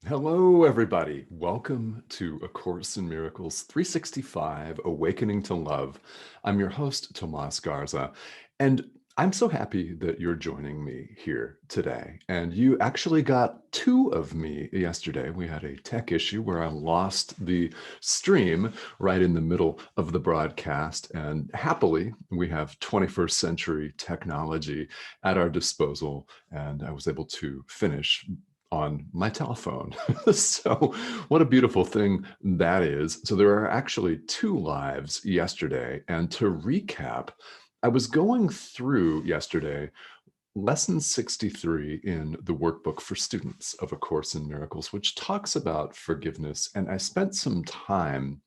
Hello, everybody. Welcome to A Course in Miracles 365 Awakening to Love. I'm your host, Tomas Garza, and I'm so happy that you're joining me here today. And you actually got two of me yesterday. We had a tech issue where I lost the stream right in the middle of the broadcast. And happily, we have 21st century technology at our disposal. And I was able to finish on my telephone. So, what a beautiful thing that is. So, there are actually two lives yesterday. And to recap, I was going through yesterday lesson 63 in the workbook for students of A Course in Miracles, which talks about forgiveness. And I spent some time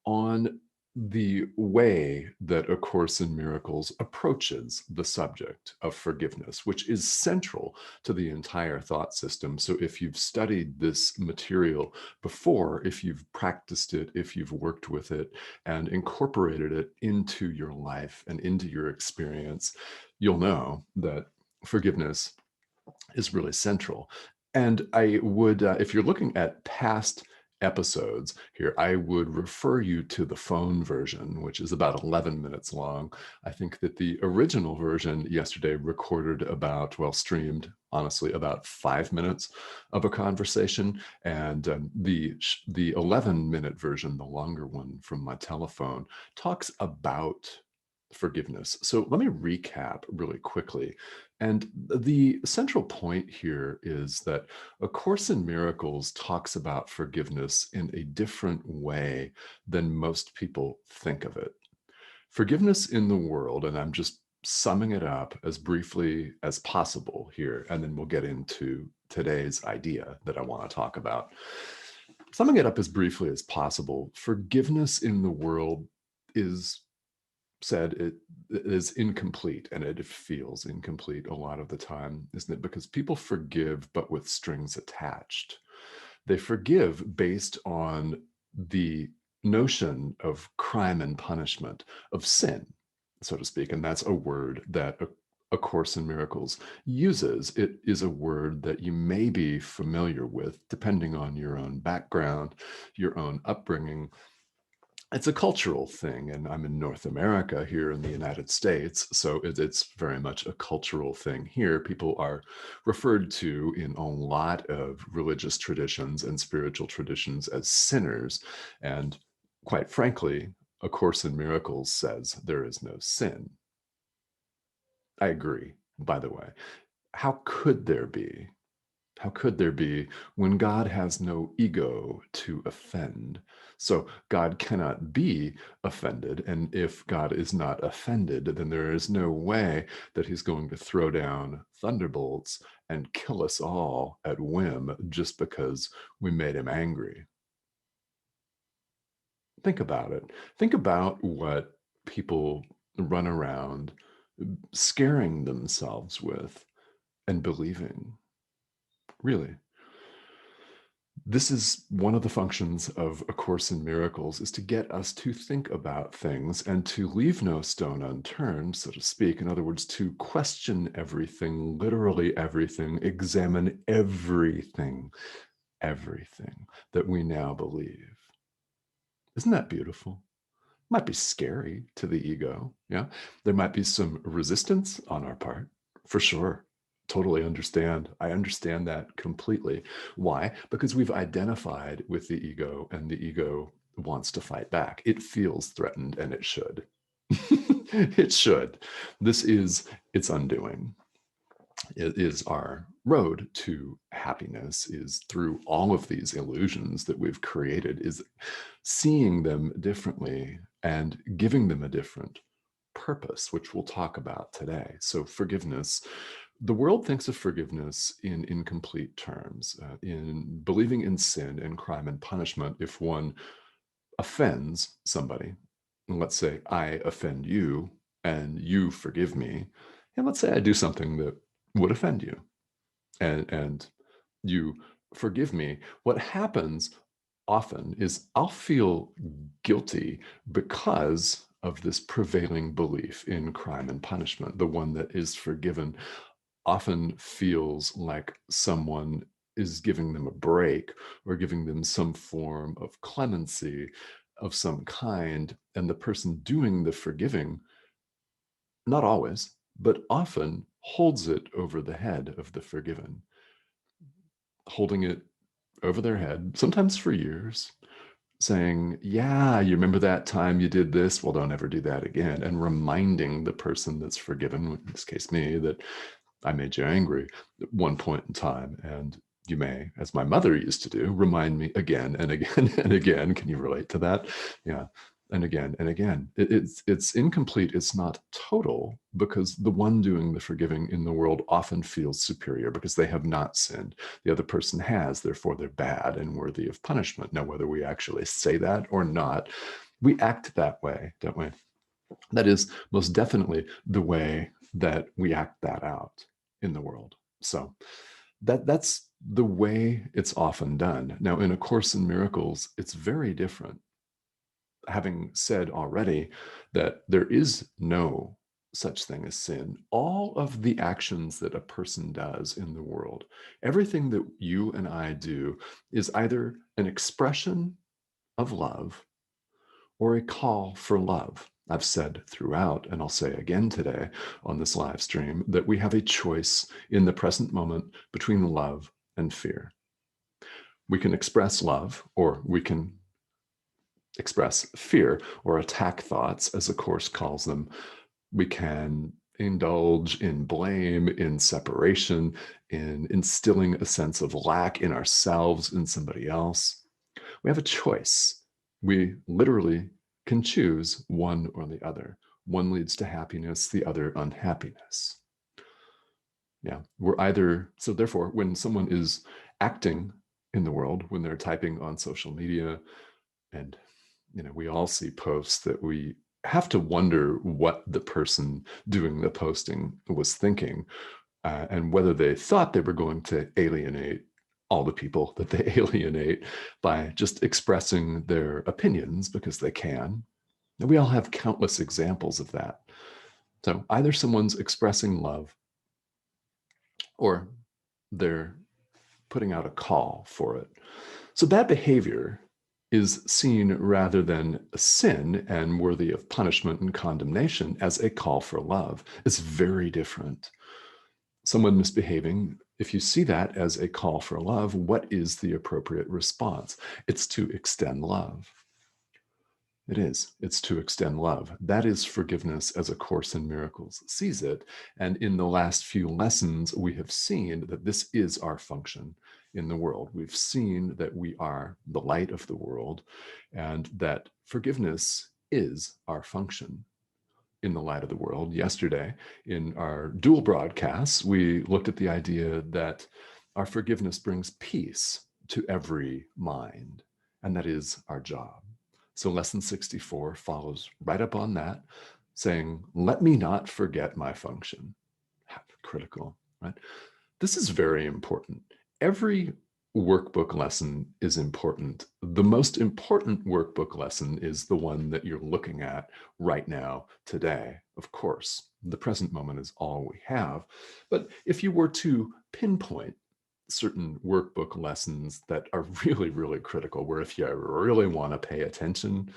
on the way that A Course in Miracles approaches the subject of forgiveness, which is central to the entire thought system. So if you've studied this material before, if you've practiced it, if you've worked with it and incorporated it into your life and into your experience, you'll know that forgiveness is really central. And I would, if you're looking at past episodes here, I would refer you to the phone version, which is about 11 minutes long. I think that the original version yesterday recorded about, well, streamed, honestly, about 5 minutes of a conversation. And the 11-minute version, the longer one from my telephone, talks about forgiveness. So let me recap really quickly. And the central point here is that A Course in Miracles talks about forgiveness in a different way than most people think of it. Forgiveness in the world, and I'm just summing it up as briefly as possible here, and then we'll get into today's idea that I want to talk about. Summing it up as briefly as possible, forgiveness in the world is said it is incomplete, and it feels incomplete a lot of the time, isn't it? Because people forgive but with strings attached. They forgive based on the notion of crime and punishment, of sin, so to speak. And that's a word that a Course in Miracles uses. It is a word that you may be familiar with depending on your own background, your own upbringing. It's a cultural thing, and I'm in North America here in the United States, so it's very much a cultural thing here. People are referred to in a lot of religious traditions and spiritual traditions as sinners, and quite frankly, A Course in Miracles says there is no sin. I agree, by the way. How could there be? How could there be when God has no ego to offend? So God cannot be offended. And if God is not offended, then there is no way that he's going to throw down thunderbolts and kill us all at whim just because we made him angry. Think about it. Think about what people run around scaring themselves with and believing. Really. This is one of the functions of A Course in Miracles, is to get us to think about things and to leave no stone unturned, so to speak. In other words, to question everything, literally everything, examine everything that we now believe. Isn't that beautiful? Might be scary to the ego. Yeah. There might be some resistance on our part, for sure. Totally understand. I understand that completely. Why? Because we've identified with the ego, and the ego wants to fight back. It feels threatened, and it should. It should. This is its undoing. It is our road to happiness, is through all of these illusions that we've created, is seeing them differently and giving them a different purpose, which we'll talk about today. So forgiveness, the world thinks of forgiveness in incomplete terms, in believing in sin and crime and punishment. If one offends somebody, and let's say I offend you and you forgive me, and let's say I do something that would offend you, and you forgive me, what happens often is I'll feel guilty because of this prevailing belief in crime and punishment. The one that is forgiven often feels like someone is giving them a break or giving them some form of clemency of some kind. And the person doing the forgiving, not always, but often holds it over the head of the forgiven, holding it over their head, sometimes for years, saying, yeah, you remember that time you did this? Well, don't ever do that again. And reminding the person that's forgiven, in this case me, that I made you angry at one point in time. And you may, as my mother used to do, remind me again and again and again. Can you relate to that? Yeah. And again and again. It's incomplete. It's not total, because the one doing the forgiving in the world often feels superior because they have not sinned. The other person has, therefore they're bad and worthy of punishment. Now, whether we actually say that or not, we act that way, don't we? That is most definitely the way that we act that out in the world. So that's the way it's often done. Now, in A Course in Miracles, it's very different. Having said already that there is no such thing as sin, all of the actions that a person does in the world, everything that you and I do, is either an expression of love or a call for love. I've said throughout, and I'll say again today on this live stream, that we have a choice in the present moment between love and fear. We can express love, or we can express fear, or attack thoughts, as the Course calls them. We can indulge in blame, in separation, in instilling a sense of lack in ourselves, in somebody else. We have a choice. We literally can choose one or the other. One leads to happiness, the other unhappiness. Yeah, we're either, so therefore, when someone is acting in the world, when they're typing on social media, and we all see posts that we have to wonder what the person doing the posting was thinking, and whether they thought they were going to alienate all the people that they alienate by just expressing their opinions because they can. And we all have countless examples of that. So either someone's expressing love, or they're putting out a call for it. So bad behavior is seen, rather than a sin and worthy of punishment and condemnation, as a call for love. It's very different. Someone misbehaving, if you see that as a call for love, what is the appropriate response? It's to extend love. It is. It's to extend love. That is forgiveness as A Course in Miracles sees it. And in the last few lessons, we have seen that this is our function in the world. We've seen that we are the light of the world, and that forgiveness is our function in the light of the world. Yesterday, in our dual broadcasts, we looked at the idea that our forgiveness brings peace to every mind, and that is our job. So lesson 64 follows right up on that, saying, let me not forget my function. Critical, right? This is very important. Every workbook lesson is important. The most important workbook lesson is the one that you're looking at right now, today. Of course, the present moment is all we have. But if you were to pinpoint certain workbook lessons that are really, really critical, where if you really want to pay attention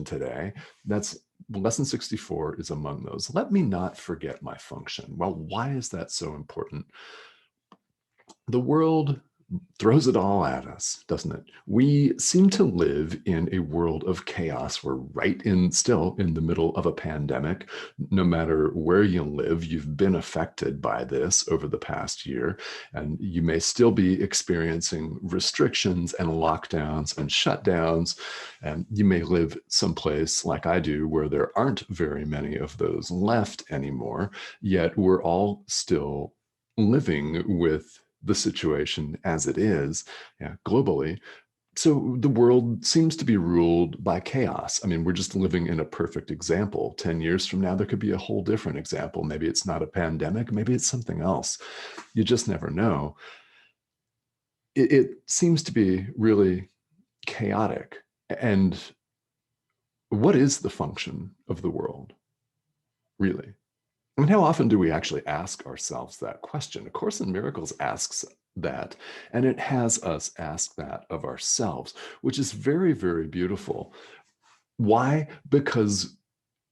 today, that's lesson 64 is among those. Let me not forget my function. Well, why is that so important? The world throws it all at us, doesn't it? We seem to live in a world of chaos. We're still in the middle of a pandemic. No matter where you live, you've been affected by this over the past year, and you may still be experiencing restrictions and lockdowns and shutdowns. And you may live someplace like I do, where there aren't very many of those left anymore, yet we're all still living with the situation as it is, globally. So the world seems to be ruled by chaos. I mean, we're just living in a perfect example. 10 years from now, there could be a whole different example. Maybe it's not a pandemic, maybe it's something else. You just never know. It seems to be really chaotic. And what is the function of the world, really? And how often do we actually ask ourselves that question? A Course in Miracles asks that, and it has us ask that of ourselves, which is very, very beautiful. Why? Because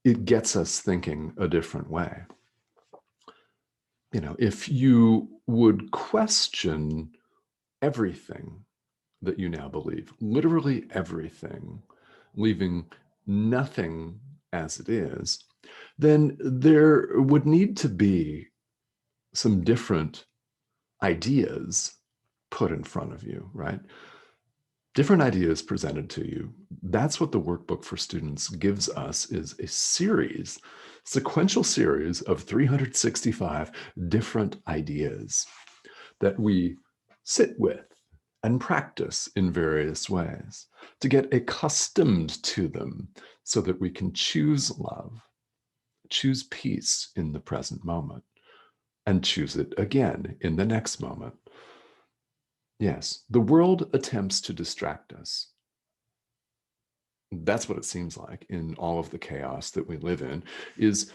it gets us thinking a different way. If you would question everything that you now believe, literally everything, leaving nothing as it is, then there would need to be some different ideas put in front of you, right? Different ideas presented to you. That's what the workbook for students gives us, is a series, sequential series of 365 different ideas that we sit with and practice in various ways to get accustomed to them so that we can choose love, choose peace in the present moment, and choose it again in the next moment. Yes, the world attempts to distract us. That's what it seems like in all of the chaos that we live in. Is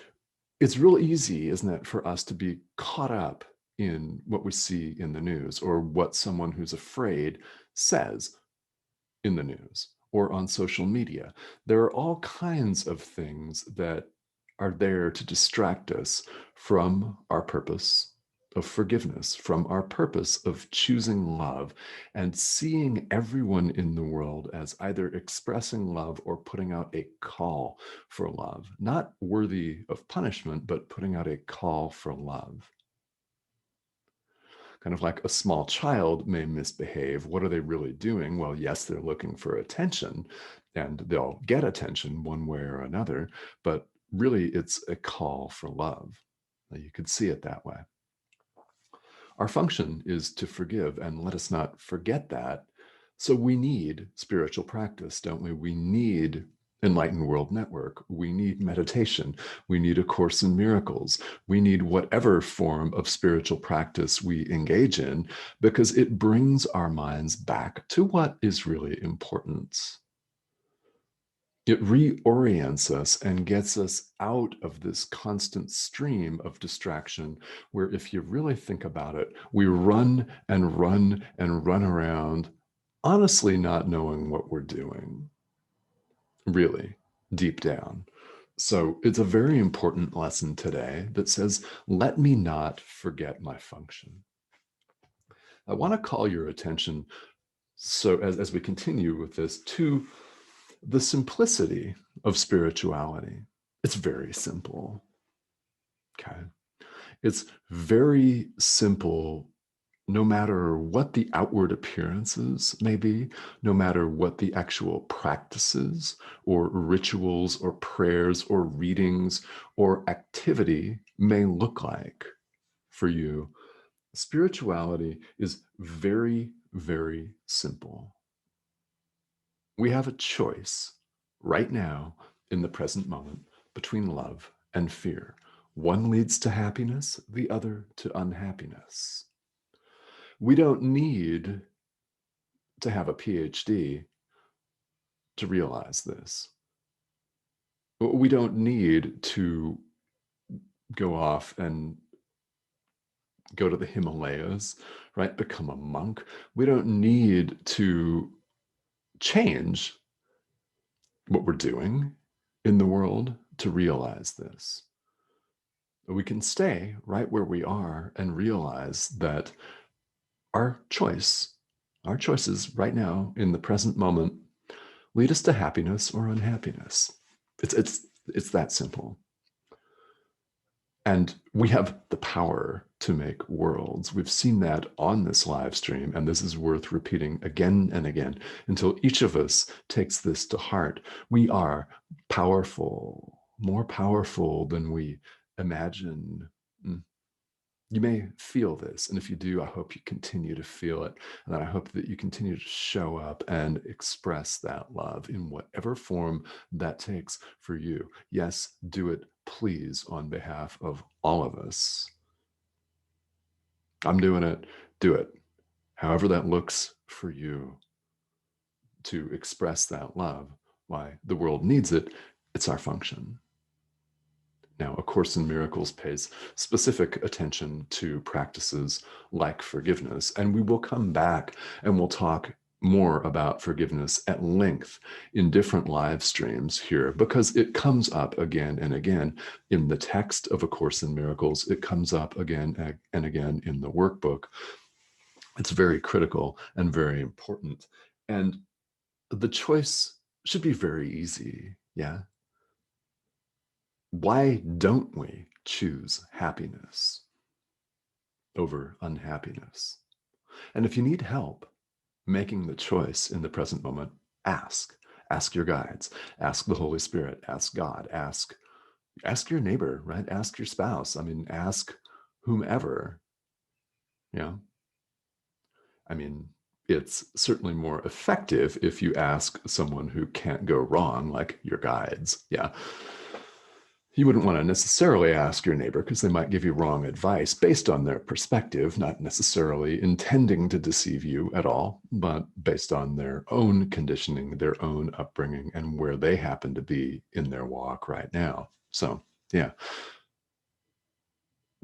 it's real easy, isn't it, for us to be caught up in what we see in the news, or what someone who's afraid says in the news or on social media. There are all kinds of things that are there to distract us from our purpose of forgiveness, from our purpose of choosing love and seeing everyone in the world as either expressing love or putting out a call for love, not worthy of punishment, but putting out a call for love. Kind of like a small child may misbehave. What are they really doing? Well, yes, they're looking for attention, and they'll get attention one way or another, but really it's a call for love. You could see it that way. Our function is to forgive, and let us not forget that. So we need spiritual practice, don't we? We need Enlightened World Network. We need meditation. We need A Course in Miracles. We need whatever form of spiritual practice we engage in, because it brings our minds back to what is really important. It reorients us and gets us out of this constant stream of distraction, where, if you really think about it, we run and run and run around, honestly not knowing what we're doing, really, deep down. So it's a very important lesson today that says, let me not forget my function. I want to call your attention, so as we continue with this, to the simplicity of spirituality. It's very simple. Okay. It's very simple, no matter what the outward appearances may be, no matter what the actual practices or rituals or prayers or readings or activity may look like for you. Spirituality is very, very simple. We have a choice right now in the present moment between love and fear. One leads to happiness, the other to unhappiness. We don't need to have a PhD to realize this. We don't need to go off and go to the Himalayas, right? Become a monk. We don't need to change what we're doing in the world to realize this. We can stay right where we are and realize that our choices right now in the present moment lead us to happiness or unhappiness. It's that simple. And we have the power to make worlds. We've seen that on this live stream, and this is worth repeating again and again until each of us takes this to heart. We are powerful, more powerful than we imagine. You may feel this, and if you do, I hope you continue to feel it, and I hope that you continue to show up and express that love in whatever form that takes for you. Yes, do it, please, on behalf of all of us. I'm doing it. Do it. However that looks for you, to express that love. Why? The world needs it. It's our function. Now, A Course in Miracles pays specific attention to practices like forgiveness, and we will come back and we'll talk more about forgiveness at length in different live streams here, because it comes up again and again in the text of A Course in Miracles. It comes up again and again in the workbook. It's very critical and very important. And the choice should be very easy. Yeah. Why don't we choose happiness over unhappiness? And if you need help making the choice in the present moment, ask. Ask your guides, ask the Holy Spirit, ask God, ask your neighbor, right? Ask your spouse. I mean, ask whomever. Yeah. I mean, it's certainly more effective if you ask someone who can't go wrong, like your guides. Yeah. You wouldn't want to necessarily ask your neighbor because they might give you wrong advice based on their perspective, not necessarily intending to deceive you at all, but based on their own conditioning, their own upbringing, and where they happen to be in their walk right now. So, yeah.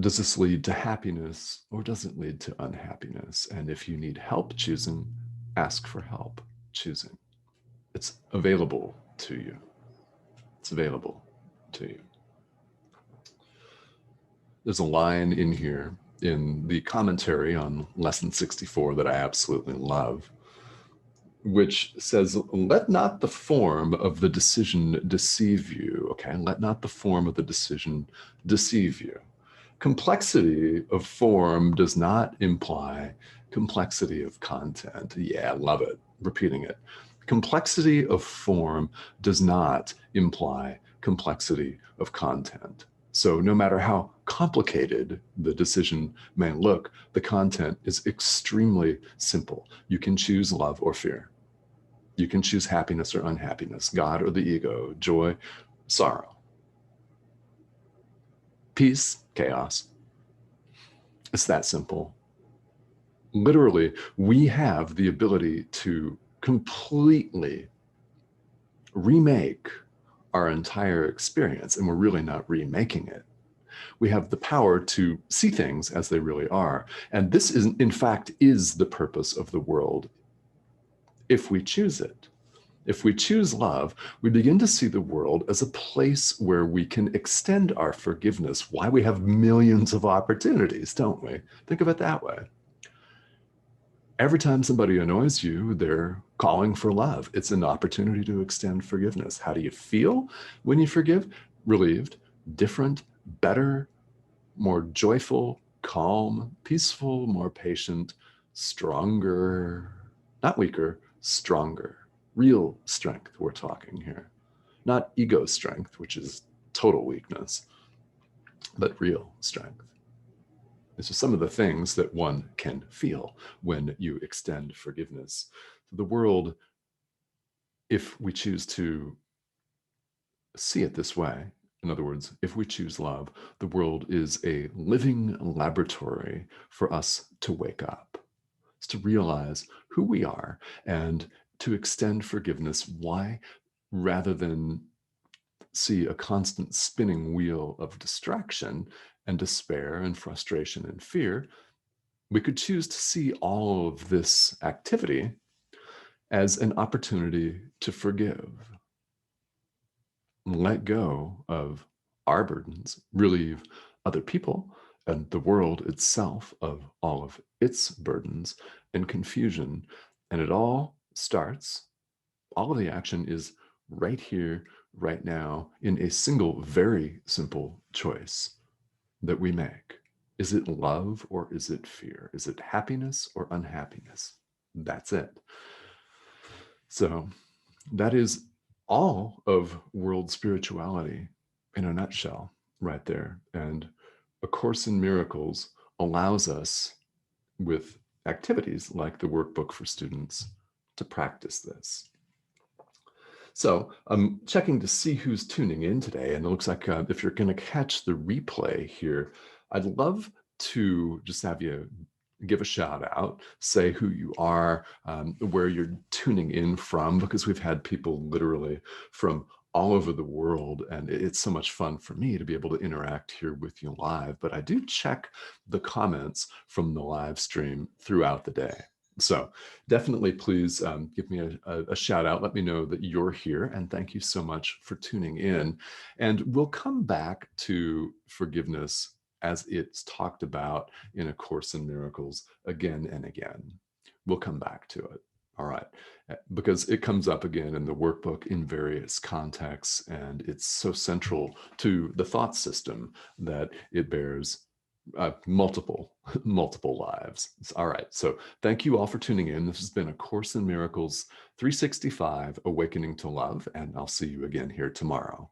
Does this lead to happiness or does it lead to unhappiness? And if you need help choosing, ask for help choosing. It's available to you. It's available to you. There's a line in here in the commentary on lesson 64 that I absolutely love, which says, let not the form of the decision deceive you. Okay, let not the form of the decision deceive you. Complexity of form does not imply complexity of content. Yeah, love it. Repeating it. Complexity of form does not imply complexity of content. So no matter how complicated the decision may look, the content is extremely simple. You can choose love or fear. You can choose happiness or unhappiness, God or the ego, joy, sorrow, peace, chaos. It's that simple. Literally, we have the ability to completely remake our entire experience, and we're really not remaking it. We have the power to see things as they really are. And this is, in fact, is the purpose of the world if we choose it. If we choose love, we begin to see the world as a place where we can extend our forgiveness. Why we have millions of opportunities, don't we? Think of it that way. Every time somebody annoys you, they're calling for love. It's an opportunity to extend forgiveness. How do you feel when you forgive? Relieved, different, better, more joyful, calm, peaceful, more patient, stronger, not weaker, stronger. Real strength we're talking here. Not ego strength, which is total weakness, but real strength. These are some of the things that one can feel when you extend forgiveness. The world, if we choose to see it this way, in other words, if we choose love, the world is a living laboratory for us to wake up. It's to realize who we are and to extend forgiveness. Why? Rather than see a constant spinning wheel of distraction and despair and frustration and fear, we could choose to see all of this activity as an opportunity to forgive, let go of our burdens, relieve other people and the world itself of all of its burdens and confusion. And it all starts, all of the action is right here, right now, in a single, very simple choice that we make. Is it love or is it fear? Is it happiness or unhappiness? That's it. So that is all of world spirituality in a nutshell right there. And A Course in Miracles allows us, with activities like the workbook for students, to practice this. So I'm checking to see who's tuning in today, and it looks like if you're going to catch the replay here, I'd love to just have you give a shout out, say who you are, where you're tuning in from, because we've had people literally from all over the world. And it's so much fun for me to be able to interact here with you live. But I do check the comments from the live stream throughout the day. So definitely please give me a shout out. Let me know that you're here. And thank you so much for tuning in. And we'll come back to forgiveness as it's talked about in A Course in Miracles again and again. We'll come back to it. All right. Because it comes up again in the workbook in various contexts, and it's so central to the thought system that it bears multiple, multiple lives. All right. So thank you all for tuning in. This has been A Course in Miracles 365, Awakening to Love, and I'll see you again here tomorrow.